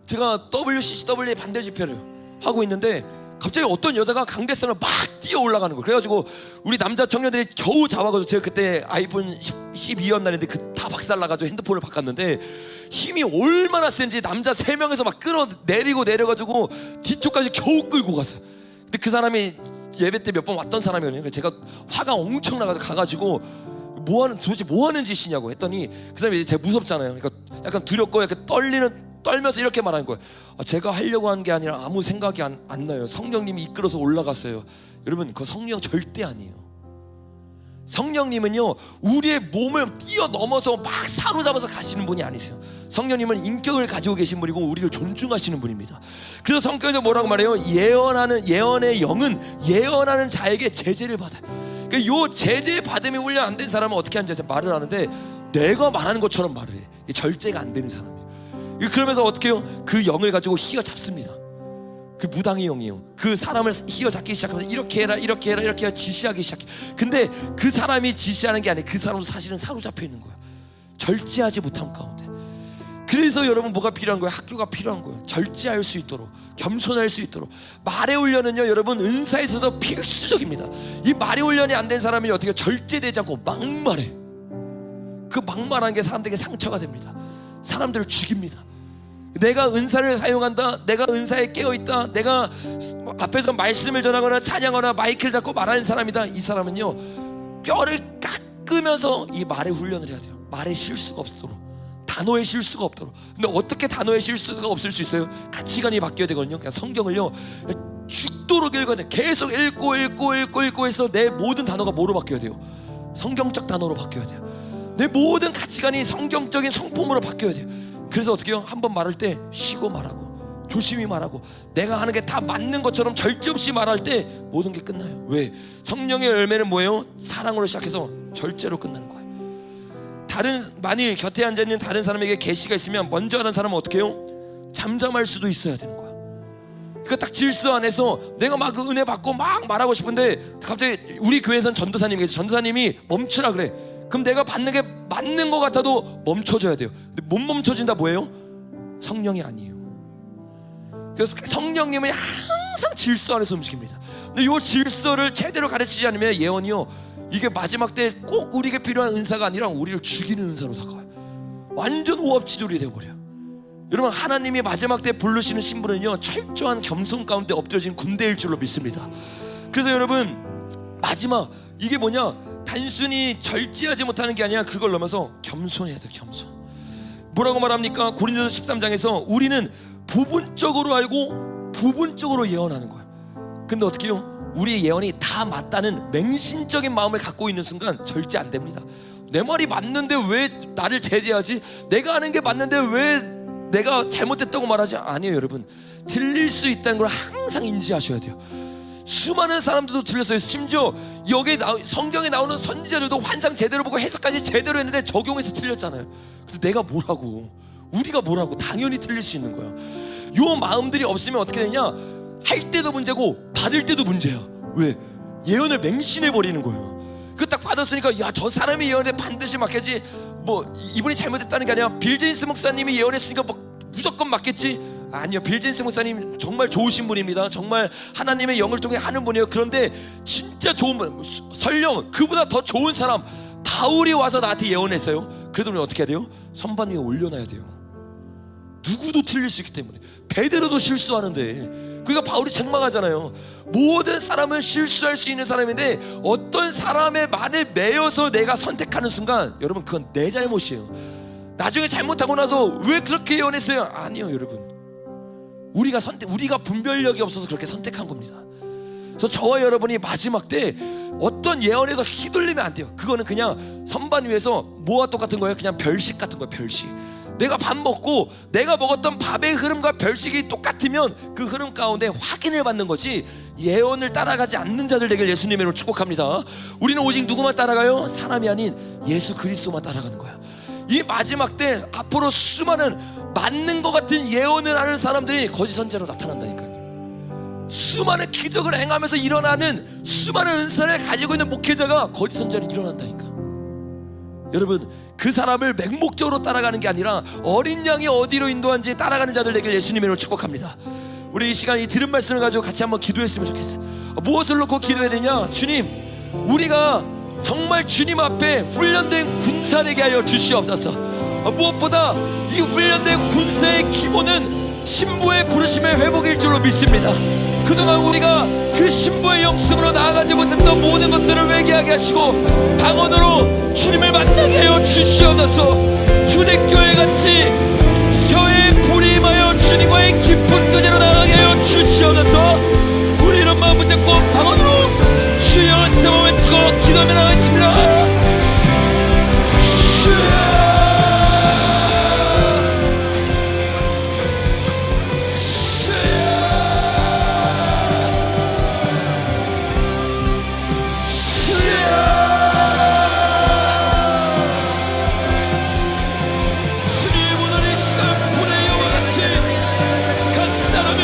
제가 WCCW 반대 집회를 하고 있는데 갑자기 어떤 여자가 강대상을 막 뛰어 올라가는 거예요. 그래가지고 우리 남자 청년들이 겨우 잡아가지고, 제가 그때 아이폰 12였나는데 그 다 박살나가지고 핸드폰을 바꿨는데 힘이 얼마나 센지 남자 3명에서 막 끌어내리고 내려가지고 뒤쪽까지 겨우 끌고 갔어요. 근데 그 사람이 예배 때 몇 번 왔던 사람이거든요. 제가 화가 엄청 나가지고 도대체 뭐 하는 짓이냐고 했더니 그 사람이 이제 되게 무섭잖아요. 그러니까 약간 두렵고 약간 떨면서 이렇게 말하는 거예요. 제가 하려고 한 게 아니라 아무 생각이 안 나요. 성령님이 이끌어서 올라갔어요. 여러분, 그 성령 절대 아니에요. 성령님은요, 우리의 몸을 뛰어넘어서 막 사로잡아서 가시는 분이 아니세요. 성령님은 인격을 가지고 계신 분이고 우리를 존중하시는 분입니다. 그래서 성경에서 뭐라고 말해요? 예언의 영은 예언하는 자에게 제재를 받아요. 그러니까 요 제재 받음이 훈련 안 된 사람은 어떻게 하는지 말을 하는데 내가 말하는 것처럼 말을 해. 절제가 안 되는 사람이에요. 그러면서 어떻게 해요? 그 영을 가지고 휘어잡습니다. 그 무당의 영이에요. 그 사람을 휘어잡기 시작하면서 이렇게 해라 이렇게 해라 이렇게 해라 지시하기 시작해. 근데 그 사람이 지시하는 게 아니에요. 그 사람도 사실은 사로잡혀 있는 거예요. 절제하지 못함 가운데. 그래서 여러분 뭐가 필요한 거예요? 학교가 필요한 거예요. 절제할 수 있도록, 겸손할 수 있도록. 말의 훈련은요, 여러분 은사에 있어서 필수적입니다. 이 말의 훈련이 안 된 사람이 어떻게 절제되지 않고 막말해. 그 막말한 게 사람들에게 상처가 됩니다. 사람들을 죽입니다. 내가 은사를 사용한다, 내가 은사에 깨어있다, 내가 앞에서 말씀을 전하거나 찬양하거나 마이크를 잡고 말하는 사람이다. 이 사람은요, 뼈를 깎으면서 이 말의 훈련을 해야 돼요. 말에 실수가 없도록, 단어에 실수가 없도록. 근데 어떻게 단어에 실수가 없을 수 있어요? 가치관이 바뀌어야 되거든요. 그냥 성경을요 죽도록 읽어야 돼요. 계속 읽고 해서 내 모든 단어가 뭐로 바뀌어야 돼요? 성경적 단어로 바뀌어야 돼요. 내 모든 가치관이 성경적인 성품으로 바뀌어야 돼요. 그래서 어떻게 해요? 한번 말할 때 쉬고 말하고 조심히 말하고 내가 하는 게 다 맞는 것처럼 절제 없이 말할 때 모든 게 끝나요. 왜? 성령의 열매는 뭐예요? 사랑으로 시작해서 절제로 끝나는 거예요. 만일 곁에 앉아있는 다른 사람에게 계시가 있으면 먼저 하는 사람은 어떻게 해요? 잠잠할 수도 있어야 되는 거야. 그러니까 딱 질서 안에서 내가 막 그 은혜 받고 막 말하고 싶은데 갑자기 우리 교회에선 전도사님이 계세요. 전도사님이 멈추라 그래. 그럼 내가 받는 게 맞는 것 같아도 멈춰줘야 돼요. 근데 못 멈춰진다 뭐예요? 성령이 아니에요. 그래서 성령님은 항상 질서 안에서 움직입니다. 근데 이 질서를 제대로 가르치지 않으면 예언이요, 이게 마지막 때 꼭 우리에게 필요한 은사가 아니라 우리를 죽이는 은사로 다가와요. 완전 오합지졸이 되어버려요. 여러분, 하나님이 마지막 때 부르시는 신분은요, 철저한 겸손 가운데 엎드려진 군대일 줄로 믿습니다. 그래서 여러분, 마지막 이게 뭐냐, 단순히 절제하지 못하는 게 아니라 그걸 넘어서 겸손해야 돼요. 겸손. 뭐라고 말합니까? 고린도서 13장에서 우리는 부분적으로 알고 부분적으로 예언하는 거예요. 근데 어떻게 해요? 우리의 예언이 다 맞다는 맹신적인 마음을 갖고 있는 순간 절제 안 됩니다. 내 말이 맞는데 왜 나를 제재하지? 내가 하는 게 맞는데 왜 내가 잘못됐다고 말하지? 아니에요. 여러분, 틀릴 수 있다는 걸 항상 인지하셔야 돼요. 수많은 사람들도 틀렸어요. 심지어 여기 성경에 나오는 선지자들도 환상 제대로 보고 해석까지 제대로 했는데 적용해서 틀렸잖아요. 근데 내가 뭐라고, 우리가 뭐라고, 당연히 틀릴 수 있는 거야. 요 마음들이 없으면 어떻게 되냐, 할 때도 문제고 받을 때도 문제야. 왜? 예언을 맹신해 버리는 거예요. 그 딱 받았으니까 야, 저 사람이 예언에 반드시 맞겠지, 뭐 이분이 잘못했다는 게 아니라 빌 제임스 목사님이 예언했으니까 뭐 무조건 맞겠지? 아니요. 빌 제임스 목사님 정말 좋으신 분입니다. 정말 하나님의 영을 통해 하는 분이에요. 그런데 진짜 좋은 분, 설령 그보다 더 좋은 사람 바울이 와서 나한테 예언했어요. 그래도 우리는 어떻게 해야 돼요? 선반 위에 올려놔야 돼요. 누구도 틀릴 수 있기 때문에. 베드로도 실수하는데, 그러니까 바울이 책망하잖아요. 모든 사람은 실수할 수 있는 사람인데 어떤 사람의 말을 매여서 내가 선택하는 순간, 여러분 그건 내 잘못이에요. 나중에 잘못하고 나서 왜 그렇게 예언했어요? 아니요. 여러분, 우리가 분별력이 없어서 그렇게 선택한 겁니다. 그래서 저와 여러분이 마지막 때 어떤 예언에도 휘둘리면 안 돼요. 그거는 그냥 선반 위에서 뭐와 똑같은 거예요? 그냥 별식 같은 거예요. 별식. 내가 밥 먹고 내가 먹었던 밥의 흐름과 별식이 똑같으면 그 흐름 가운데 확인을 받는 거지, 예언을 따라가지 않는 자들 되길 예수님의 이름으로 축복합니다. 우리는 오직 누구만 따라가요? 사람이 아닌 예수 그리스도만 따라가는 거야. 이 마지막 때 앞으로 수많은 맞는 것 같은 예언을 하는 사람들이 거짓 선지자로 나타난다니까요. 수많은 기적을 행하면서 일어나는 수많은 은사를 가지고 있는 목회자가 거짓 선지자로 일어난다니까. 여러분, 그 사람을 맹목적으로 따라가는 게 아니라 어린 양이 어디로 인도한지 따라가는 자들 되길 예수님의 이름으로 축복합니다. 우리 이 시간 이 들은 말씀을 가지고 같이 한번 기도했으면 좋겠어요. 무엇을 놓고 기도해야 되냐? 주님, 우리가 정말 주님 앞에 훈련된 군사 되게 하여 주시옵소서. 무엇보다 이 훈련된 군사의 기본은 신부의 부르심의 회복일 줄로 믿습니다. 그동안 우리가 그 신부의 영성으로 나아가지 못했던 모든 것들을 회개하게 하시고 방언으로 주님을 만나게 하여 주시옵소서. 주대교회 같이 혀에 불이 임하여 주님과의 깊은 교제로 나아가게 하여 주시옵소서. 우리 이런 마음 붙잡고 방언으로 주여 세워 외치고 기도하며 나가겠습니다. 주님 오늘 이 시간 보내요와 같이 각 사람의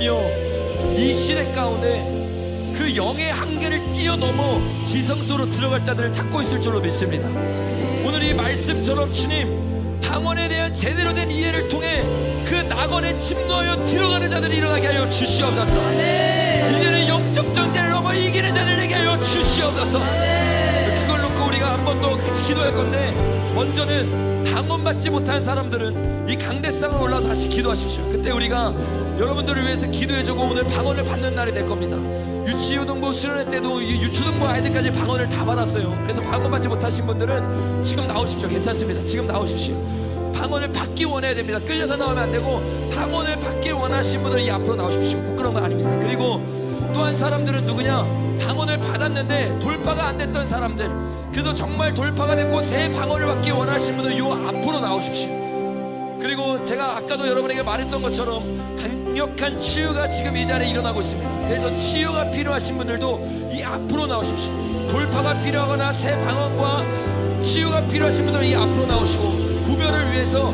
주님이여, 이 시대 가운데 그 영의 한계를 뛰어넘어 지성소로 들어갈 자들을 찾고 있을 줄로 믿습니다. 오늘 이 말씀처럼 주님, 방언에 대한 제대로 된 이해를 통해 그 낙원에 침노하여 들어가는 자들이 일어나게 하여 주시옵소서. 이제는 영적 전쟁을 넘어 이기는 자들 되게 하여 주시옵소서. 그걸 놓고 우리가 한 번 더 같이 기도할 건데, 먼저는 방언 받지 못한 사람들은 이 강대상을 올라서 같이 기도하십시오. 그때 우리가 여러분들을 위해서 기도해주고 오늘 방언을 받는 날이 될 겁니다. 유치유등부 수련회 때도 유초등부 아이들까지 방언을 다 받았어요. 그래서 방언 받지 못하신 분들은 지금 나오십시오. 괜찮습니다. 지금 나오십시오. 방언을 받기 원해야 됩니다. 끌려서 나오면 안 되고, 방언을 받기 원하신 분들은 이 앞으로 나오십시오. 부끄러운 건 아닙니다. 그리고 또 한 사람들은 누구냐, 방언을 받았는데 돌파가 안 됐던 사람들, 그래도 정말 돌파가 됐고 새 방언을 받기 원하신 분들 요 앞으로 나오십시오. 그리고 제가 아까도 여러분에게 말했던 것처럼 강력한 치유가 지금 이 자리에 일어나고 있습니다. 그래서 치유가 필요하신 분들도 이 앞으로 나오십시오. 돌파가 필요하거나 새 방언과 치유가 필요하신 분들은 이 앞으로 나오시고, 구별을 위해서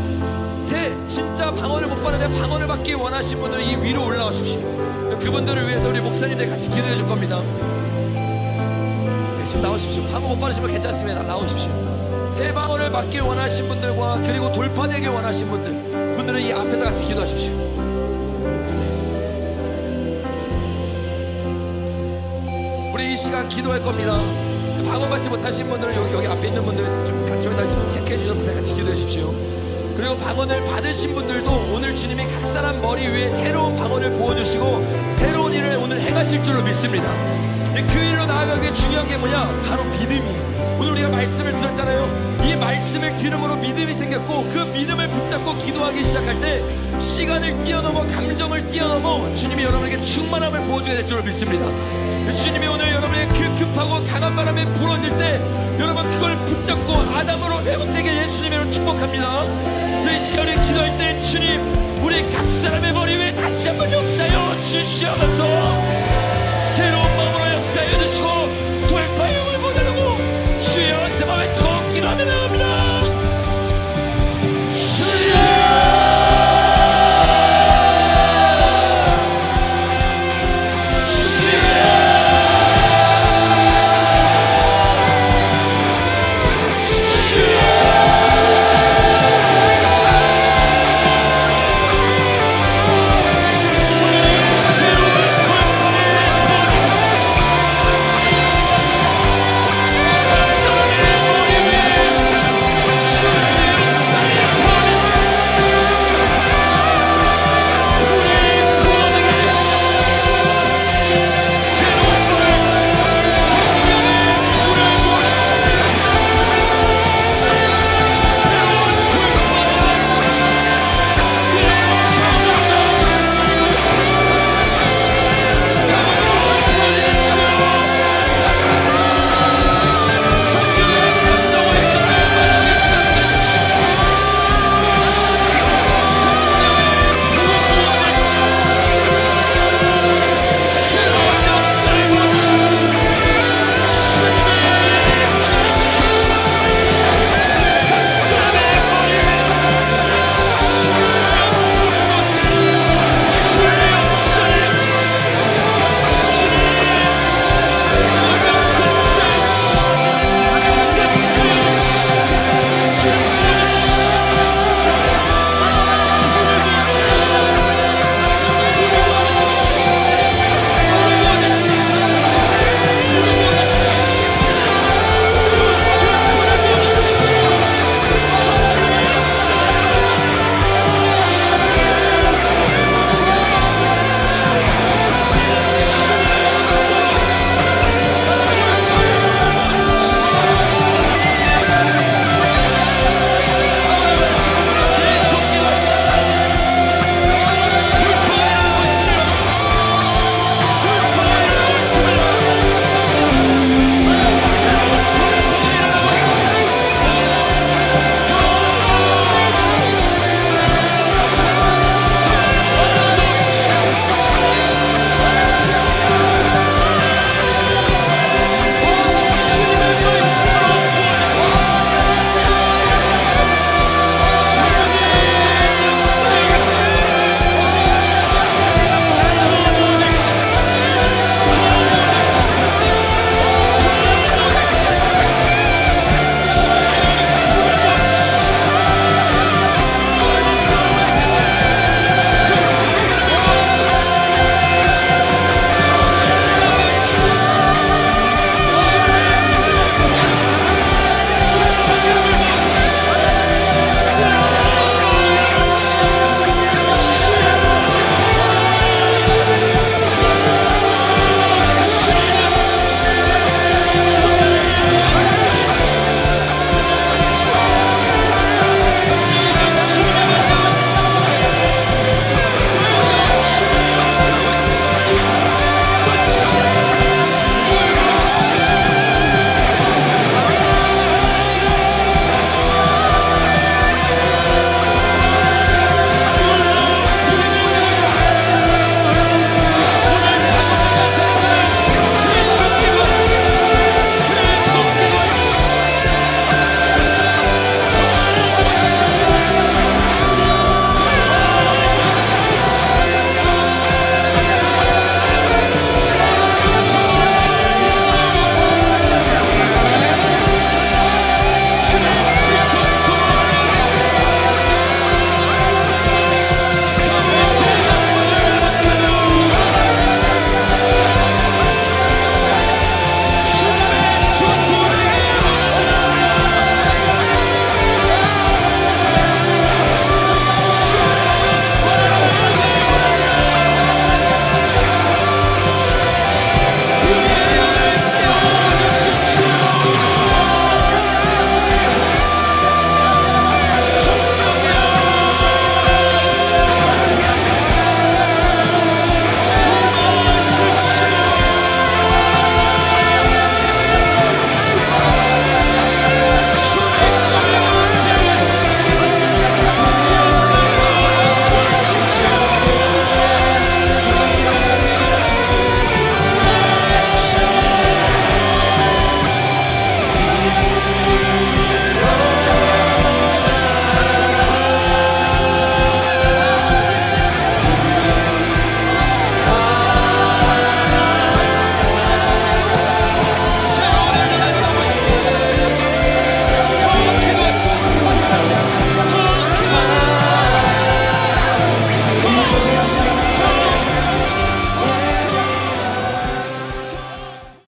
새 진짜 방언을 못 받는데 방언을 받기 원하신 분들은 이 위로 올라오십시오. 그분들을 위해서 우리 목사님들 같이 기도해 줄 겁니다. 네, 지금 나오십시오. 방언 못 받으시면 괜찮습니다. 나오십시오. 새 방언을 받길 원하신 분들과 그리고 돌파되길 원하신 분들은 이 앞에다 같이 기도하십시오. 우리 이 시간 기도할 겁니다. 방언 받지 못하신 분들은 여기 앞에 있는 분들 좀 저기다 체크해 주셔서 같이 기도해 주십시오. 그리고 방언을 받으신 분들도 오늘 주님이 각 사람 머리 위에 새로운 방언을 부어주시고 새로운 일을 오늘 행하실 줄로 믿습니다. 그 일로 나아가기 중요한 게 뭐냐? 바로 믿음이에요. 오늘 우리가 말씀을 들었잖아요. 이 말씀을 들음으로 믿음이 생겼고, 그 믿음을 붙잡고 기도하기 시작할 때 시간을 뛰어넘어 감정을 뛰어넘어 주님이 여러분에게 충만함을 부어주게 될 줄로 믿습니다. 주님이 오늘 여러분의 그 급하고 강한 바람에 불어질 때 여러분 그걸 붙잡고 아담으로 회복되게 예수님으로 축복합니다. 이 시간에 기도할 때 주님, 우리 각 사람의 머리 위에 다시 한번 역사여 주시옵소서.